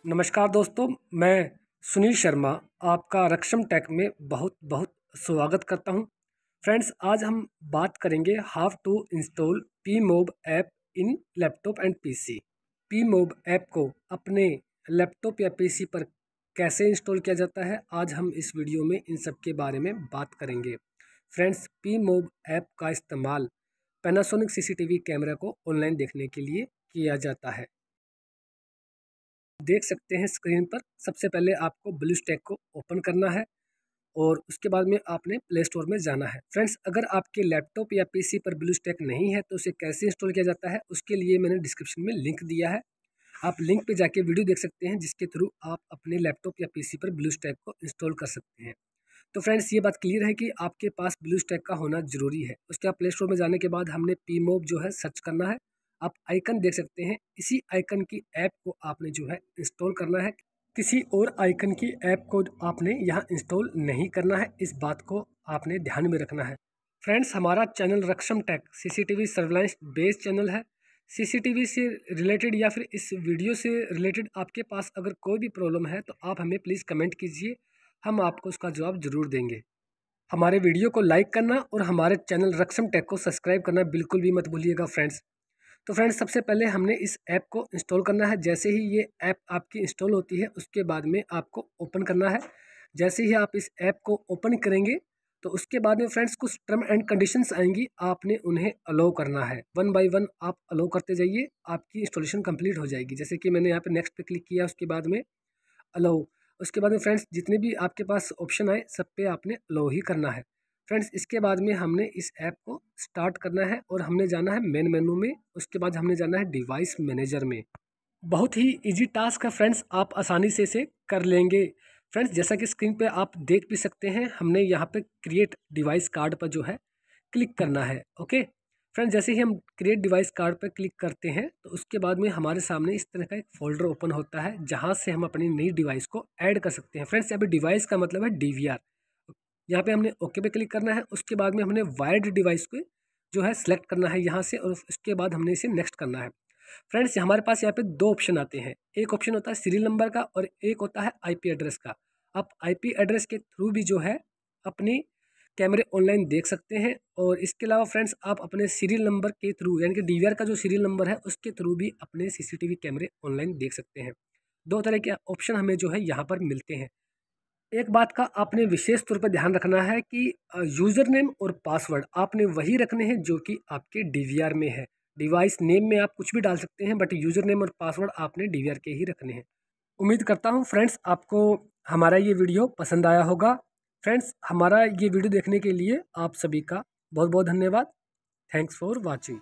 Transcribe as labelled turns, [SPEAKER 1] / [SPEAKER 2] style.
[SPEAKER 1] नमस्कार दोस्तों, मैं सुनील शर्मा आपका रक्षम टेक में बहुत बहुत स्वागत करता हूं। फ्रेंड्स, आज हम बात करेंगे how to install Pmob app in laptop and PC. Pmob app को अपने लैपटॉप या पीसी पर कैसे इंस्टॉल किया जाता है, आज हम इस वीडियो में इन सब के बारे में बात करेंगे। फ्रेंड्स, पीमोब ऐप का इस्तेमाल पैनासोनिक सीसीटीवी कैमरा को ऑनलाइन देखने के लिए किया जाता है। देख सकते हैं स्क्रीन पर, सबसे पहले आपको ब्लूस्टैक को ओपन करना है और उसके बाद में आपने प्ले स्टोर में जाना है। फ्रेंड्स, अगर आपके लैपटॉप या पीसी पर ब्लूस्टैक नहीं है तो उसे कैसे इंस्टॉल किया जाता है, उसके लिए मैंने डिस्क्रिप्शन में लिंक दिया है। आप लिंक पे जाके वीडियो देख सकते हैं जिसके थ्रू आप अपने लैपटॉप या पीसी पर ब्लूस्टैक को इंस्टॉल कर सकते हैं। तो फ्रेंड्स, ये बात क्लियर है कि आपके पास ब्लूस्टैक का होना ज़रूरी है। उसके बाद प्ले स्टोर में जाने के बाद हमने पीमोब जो है सर्च करना है। आप आइकन देख सकते हैं, इसी आइकन की ऐप को आपने जो है इंस्टॉल करना है। किसी और आइकन की ऐप को आपने यहाँ इंस्टॉल नहीं करना है, इस बात को आपने ध्यान में रखना है। फ्रेंड्स, हमारा channel Raksham tech CCTV surveillance based channel है। सीसीटीवी से रिलेटेड या फिर इस वीडियो से रिलेटेड आपके पास अगर कोई भी प्रॉब्लम है तो आप हमें प्लीज़ कमेंट कीजिए, हम आपको उसका जवाब ज़रूर देंगे। हमारे वीडियो को लाइक करना और हमारे चैनल रक्षम टेक को सब्सक्राइब करना बिल्कुल भी मत भूलिएगा फ्रेंड्स। तो फ्रेंड्स, सबसे पहले हमने इस ऐप को इंस्टॉल करना है। जैसे ही ये ऐप आपकी इंस्टॉल होती है उसके बाद में आपको ओपन करना है। जैसे ही आप इस ऐप को ओपन करेंगे तो उसके बाद में फ्रेंड्स कुछ टर्म एंड कंडीशंस आएंगी, आपने उन्हें अलाउ करना है। वन बाय वन आप अलाउ करते जाइए, आपकी इंस्टॉलेशन कंप्लीट हो जाएगी। जैसे कि मैंने यहाँ पे नेक्स्ट पे क्लिक किया, उसके बाद में अलाउ, उसके बाद में फ्रेंड्स जितने भी आपके पास ऑप्शन आए सब पे आपने अलाउ ही करना है। फ्रेंड्स, इसके बाद में हमने इस ऐप को स्टार्ट करना है और हमने जाना है मेन मेनू में। उसके बाद हमने जाना है डिवाइस मैनेजर में। बहुत ही इजी टास्क है फ्रेंड्स, आप आसानी से इसे कर लेंगे। फ्रेंड्स, जैसा कि स्क्रीन पे आप देख भी सकते हैं, हमने यहाँ पे क्रिएट डिवाइस कार्ड पर जो है क्लिक करना है। ओके फ्रेंड्स, जैसे ही हम क्रिएट डिवाइस कार्ड पर क्लिक करते हैं तो उसके बाद में हमारे सामने इस तरह का एक फोल्डर ओपन होता है जहाँ से हम अपनी नई डिवाइस को ऐड कर सकते हैं। फ्रेंड्स, यहाँ पे डिवाइस का मतलब है डीवीआर। यहाँ पे हमने ओके पे क्लिक करना है। उसके बाद में हमने वायर्ड डिवाइस को जो है सिलेक्ट करना है यहाँ से, और उसके बाद हमने इसे नेक्स्ट करना है। फ्रेंड्स, हमारे पास यहाँ पे दो ऑप्शन आते हैं। एक ऑप्शन होता है सीरियल नंबर का और एक होता है आईपी एड्रेस का। आप आईपी एड्रेस के थ्रू भी जो है अपनी कैमरे ऑनलाइन देख सकते हैं, और इसके अलावा फ्रेंड्स आप अपने सीरियल नंबर के थ्रू, यानी कि डीवीआर का जो सीरियल नंबर है उसके थ्रू भी अपने सीसीटीवी कैमरे ऑनलाइन देख सकते हैं। दो तरह के ऑप्शन हमें जो है यहाँ पर मिलते हैं। एक बात का आपने विशेष तौर पर ध्यान रखना है कि यूज़र नेम और पासवर्ड आपने वही रखने हैं जो कि आपके डीवीआर में है। डिवाइस नेम में आप कुछ भी डाल सकते हैं, बट यूज़र नेम और पासवर्ड आपने डीवीआर के ही रखने हैं। उम्मीद करता हूँ फ्रेंड्स आपको हमारा ये वीडियो पसंद आया होगा। फ्रेंड्स, हमारा ये वीडियो देखने के लिए आप सभी का बहुत बहुत धन्यवाद। Thanks for watching.